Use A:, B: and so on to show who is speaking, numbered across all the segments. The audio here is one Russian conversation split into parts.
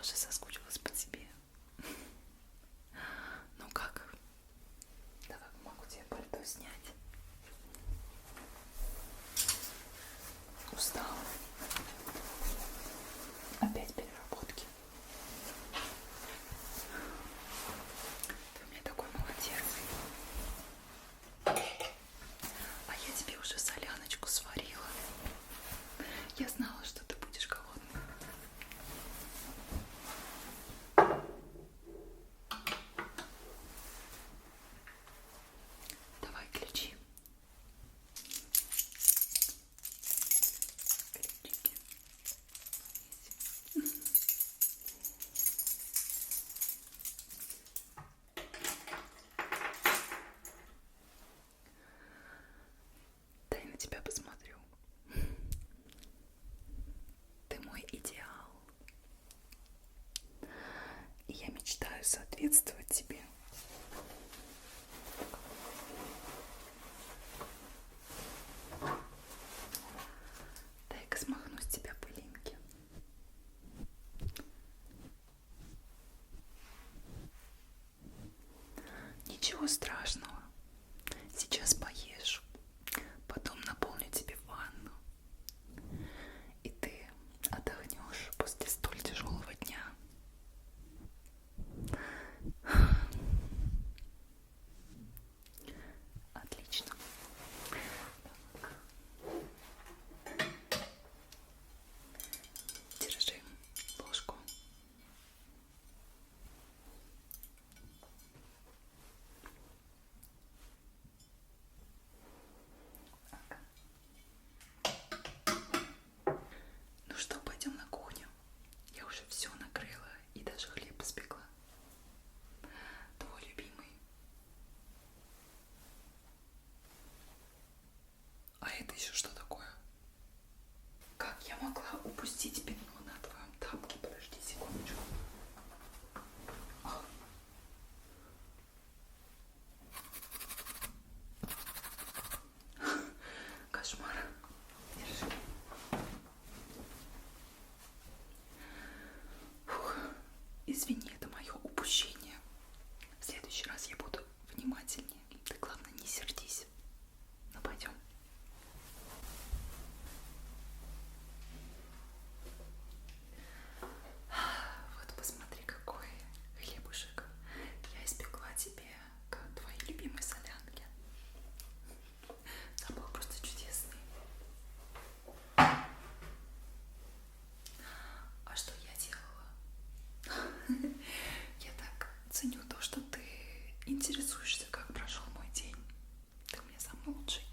A: тоже соскучилась по тебе. Ну как? Давай могу тебе пальто снять. Устала. Опять переработки. Ты у меня такой молодец. А я тебе уже соляночку сварила. Я знала, что ты будешь голодный. Давай ключи. Ключики. Дай на тебя посмотрю. Ты мой идеал. И я мечтаю соответствовать тебе. Дай-ка смахну с тебя пылинки. Ничего страшного. Сейчас поешь. Потом наполню тебе ванну. И ты отдохнешь после столь тяжелого дня. Отлично. Держи ложку. Ну что, пойдем на кухню. Я уже все накрыла и даже хлеб испекла. Твой любимый. А это еще что такое? Как я могла упустить пятно на твоем тапке? Подожди секундочку. Кошмар. Держи. Фух. Извини, это мое упущение. В следующий раз я буду внимательнее. Ты, главное, не сердись. Ну, пойдем. Вот посмотри, какой хлебушек. Я испекла тебе, как твои любимые солянки. Запах просто чудесный. А что я делала? Я так ценю то, что ты интересуешься, как прошел мой день. Ты у меня самый лучший.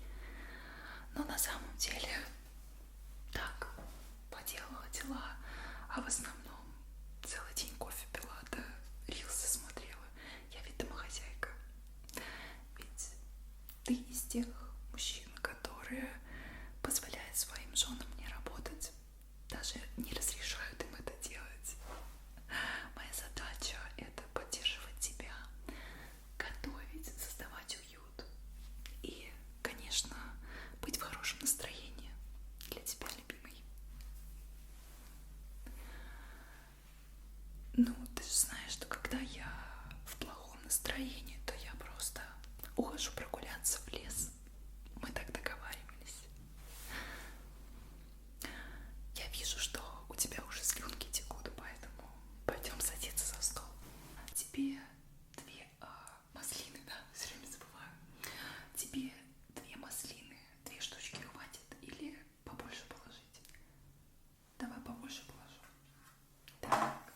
A: Но на самом деле так, поделала дела, а в основном целый день кофе пила, да рилсы смотрела. Я ведь домохозяйка. Ведь ты из тех мужчин, которые позволяют своим женам не работать, даже не разрешают им это делать. Моя задача — это поддерживать тебя, готовить, создавать уют и, конечно, быть в хорошем настроении для тебя, любимый. Ну, ты же знаешь, что когда я в плохом настроении, то я просто ухожу прогуляться в лес. Мы так договаривались. Я вижу, что у тебя уже слюнки текут, поэтому пойдем садиться за стол. Тебе две маслины, да, все время забываю. Тебе две маслины, 2 штучки хватит или побольше положить? Давай побольше положу. Так.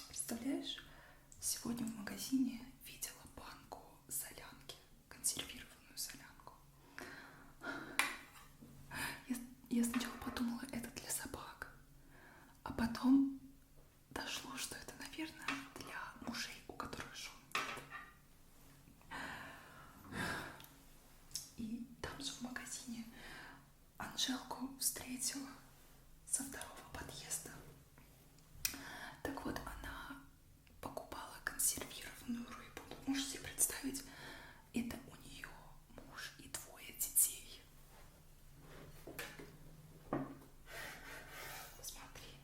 A: Представляешь, сегодня в магазине видела банку солянки, консервированную солянку. Я сначала подумала, это для собак, а потом дошло, что это, наверное, для мужей, у которых жен нет. И там же в магазине Анжелку встретила со 2-го подъезда. Так вот, она покупала консервированную рыбу. Можете себе представить, это у нее муж и 2 детей. Посмотри.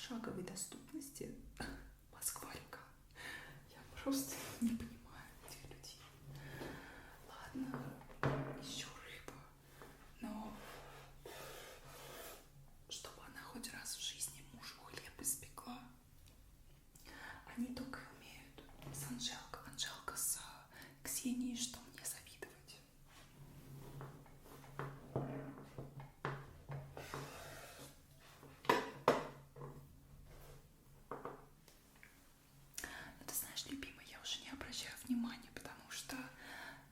A: шаговой доступности Москва-река. Я просто не понимаю этих людей. Ладно, еще рыба, но чтобы она хоть раз в жизни мужу хлеб испекла. Они только и умеют с Анжелкой. Анжелка с Ксенией, что мне завидовать. Но ты знаешь, любимый, я уже не обращаю внимания, потому что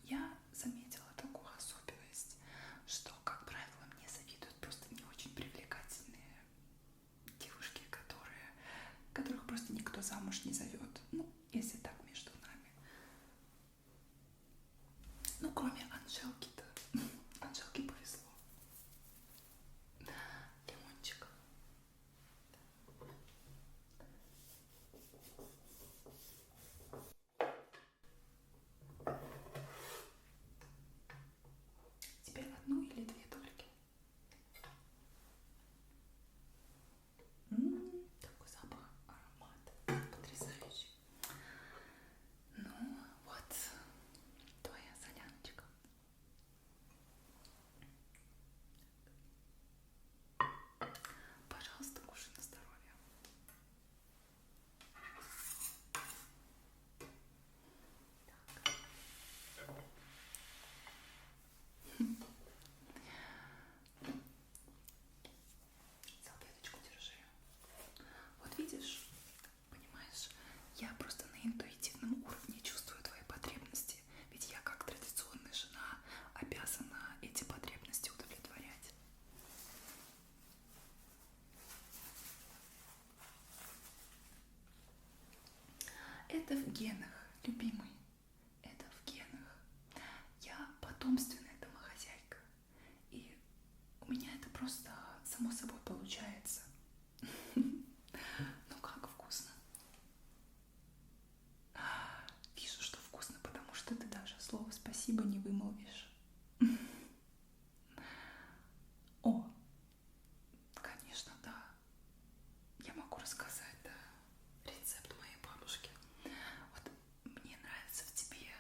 A: я заметила такую особенность, что, как правило, мне завидуют просто не очень привлекательные девушки, которых просто никто замуж не зовет. Ну, если так между нами. Ну, кроме Анжелки-то. Анжелке повезло. Лимончик. Теперь одну или две только? Такой запах, аромат потрясающий. Ну вот, твоя соляночка. Пожалуйста, кушай на здоровье. Салфеточку держи. Вот видишь, понимаешь, я просто на интуитивном уровне чувствую твои потребности, ведь я как традиционная жена обязана эти потребности удовлетворять. Это в генах, любимый, это в генах. Я потомственная домохозяйка, и у меня это просто само собой получается. Ну как вкусно? Вижу, что вкусно, потому что ты даже слово спасибо не вымолвишь. О, конечно, да. Я могу рассказать, да, рецепт моей бабушки. Вот мне нравится в тебе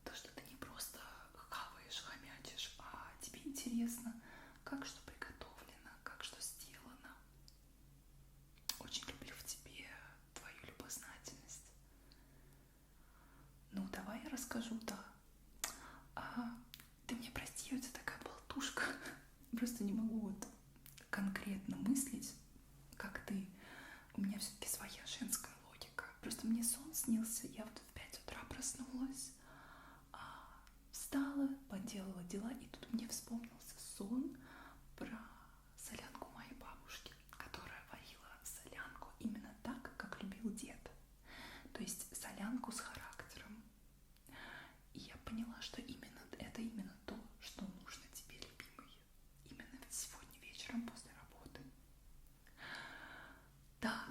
A: то, что ты не просто хаваешь, хомячишь, а тебе интересно, как что приготовлено, как что сделано. Очень люблю в тебе твою любознательность. Ну, давай я расскажу, да. Ты мне прости, это такая болтушка. Просто не могу вот конкретно мыслить, как ты. У меня все-таки своя женская логика. Просто мне сон снился, я вот в 5 утра проснулась, встала, поделала дела, и тут мне вспомнился сон про солянку моей бабушки, которая варила солянку именно так, как любил дед. То есть солянку с характером. И я поняла, что это именно то, что нужно тебе, любимый. Именно сегодня вечером после работы. Да,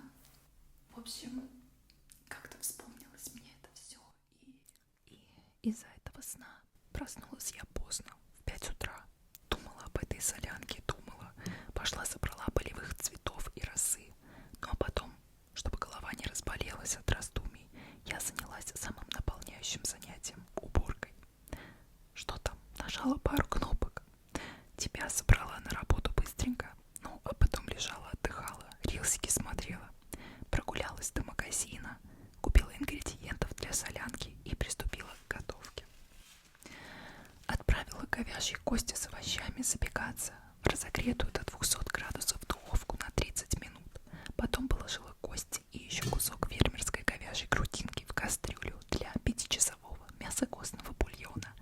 A: в общем, как-то вспомнилось мне это все. И из-за этого сна проснулась я поздно, в 5 утра. Думала об этой солянке, пошла собрала полевых цветов и росы. Ну а потом, чтобы голова не разболелась от раздумий, я занялась самым наполняющим занятием — уборкой. Что там? Нажала пару кнопок. Тебя собрала на работу быстренько. Ну, а потом лежала, отдыхала, рилсики смотрела. Прогулялась до магазина, купила ингредиентов для солянки и приступила к готовке. Отправила говяжьи кости с овощами запекаться в разогретую до 200 градусов духовку на 30 минут. Потом положила кости и еще кусок фермерской говяжьей грудинки в кастрюлю для 5-часового мясокостного бульона,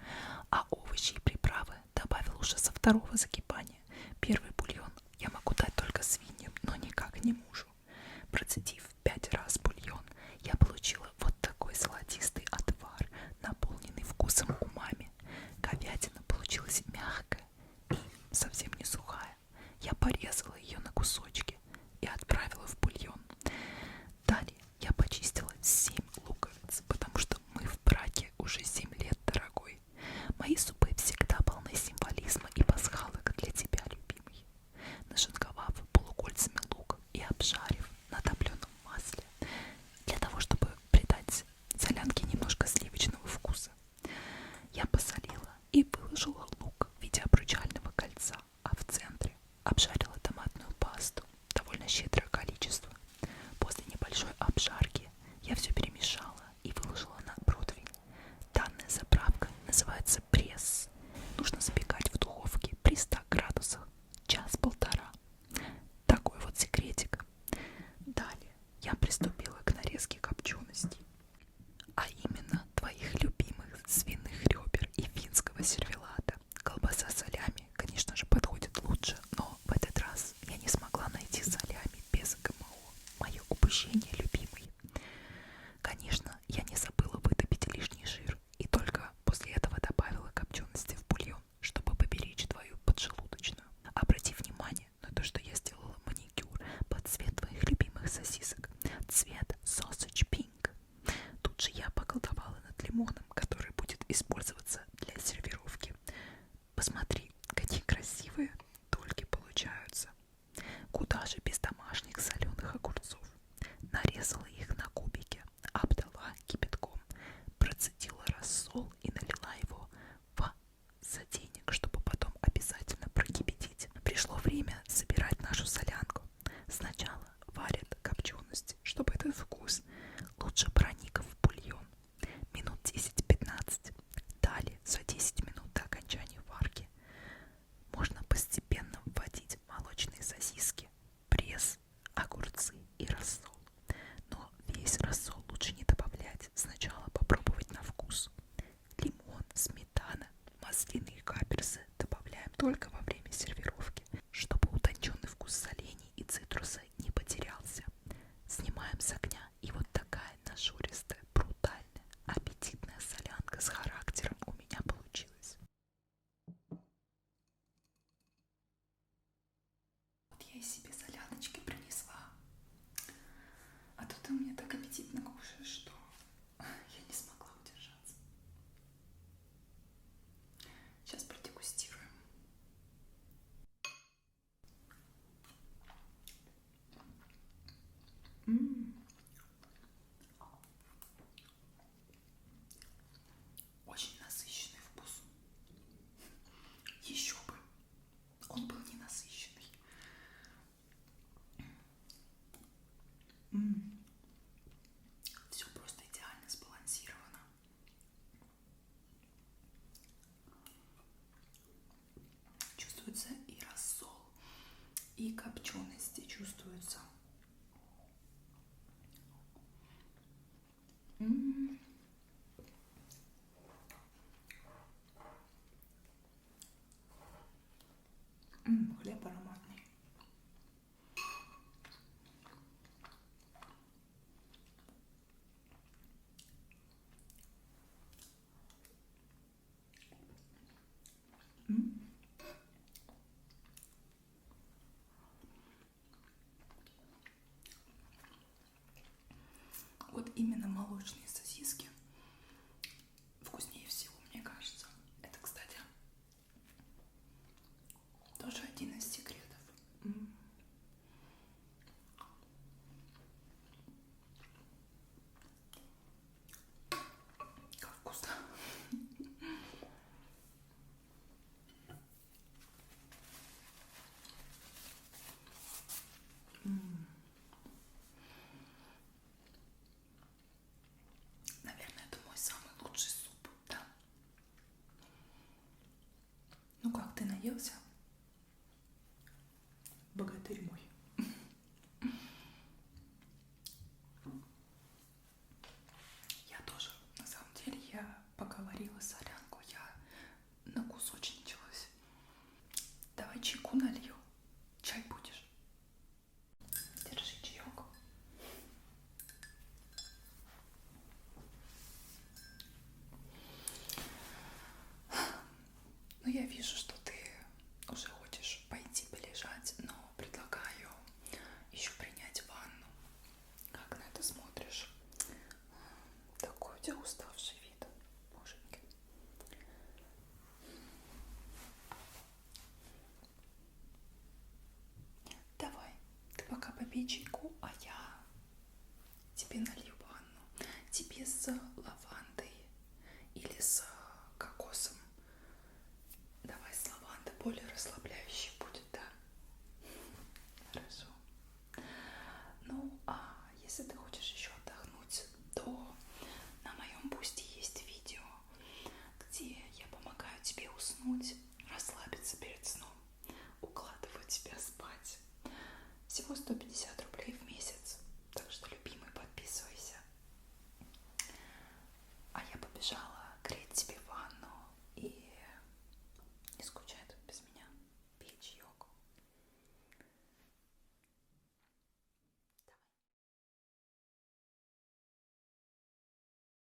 A: а овощи и приправы добавила уже со второго закипания. Первый бульон я могу дать только свиньям, но никак не мужу. Процедив 5 раз бульон, я получила вот такой золотистый отвар, наполненный вкусом умами. Говядина получилась мягкая и совсем не сухая. Я порезала ее на кусочки и отправила в бульон. Далее я почистила 7 луковиц, потому что мы в браке уже 7 лет, дорогой. Мои супы всегда полны символизма и пасхалок для я приступила к нарезке копченостей, а именно твоих любимых свиных ребер и финского сервелата. Колбаса салями, конечно же, подходит лучше, но в этот раз я не смогла найти салями без ГМО. Мое упущение, любимый. Конечно, я не забыла вытопить лишний жир и только после этого добавила копчености в бульон, чтобы поберечь твою поджелудочную. Обрати внимание на то, что я сделала маникюр под цвет твоих любимых сосисок. Цвет sausage pink. Тут же я поколдовала над лимоном, который будет использоваться для сервировки. Посмотри, какие красивые дольки получаются. Куда же без домашних соленых огурцов. Нарезала их на кубики, обдала кипятком, процедила рассол и налила его в сотейник, чтобы потом обязательно прокипятить. Пришло время собирать нашу солянку. Сначала варят копчености, чтобы этот вкус лучше проник в бульон. Минут 10-15. Далее за 10 минут до окончания варки можно постепенно вводить молочные сосиски, пресс, огурцы и рассол. Но весь рассол лучше не добавлять. Сначала попробовать на вкус. Лимон, сметана, масляные каперсы добавляем только во время сервировки, чтобы утонченный вкус солений и цитруса не потерялся. Снимаем с огня, и вот такая нажористая, брутальная, аппетитная солянка с характером у меня получилась. Вот я и себе соляночки принесла. А то ты у меня так аппетитно кушаешь, что я не смогла удержаться. Сейчас продегустируем. Очень насыщенный вкус. Еще бы. Он был не насыщенный. Все просто идеально сбалансировано. Чувствуется и рассол, и копчености чувствуются. Хлеб ароматный. Вот именно молочные сосиски вкуснее всего, мне кажется. Это, кстати, тоже один из секретов. Как вкусно. Наверное, это мой самый лучший суп, да? Ну как, ты наелся? Богатырь мой. Я тоже, на самом деле, я пока варила солянку, я накусочничалась. Давай чайку налью. Чай будешь? Держи чаек. Ну, я вижу, что ты уже хочешь пойти полежать, но предлагаю еще принять ванну. Как на это смотришь? Такой у тебя уставший вид, боженьки. Давай, ты пока попей чайку, а я тебе налью.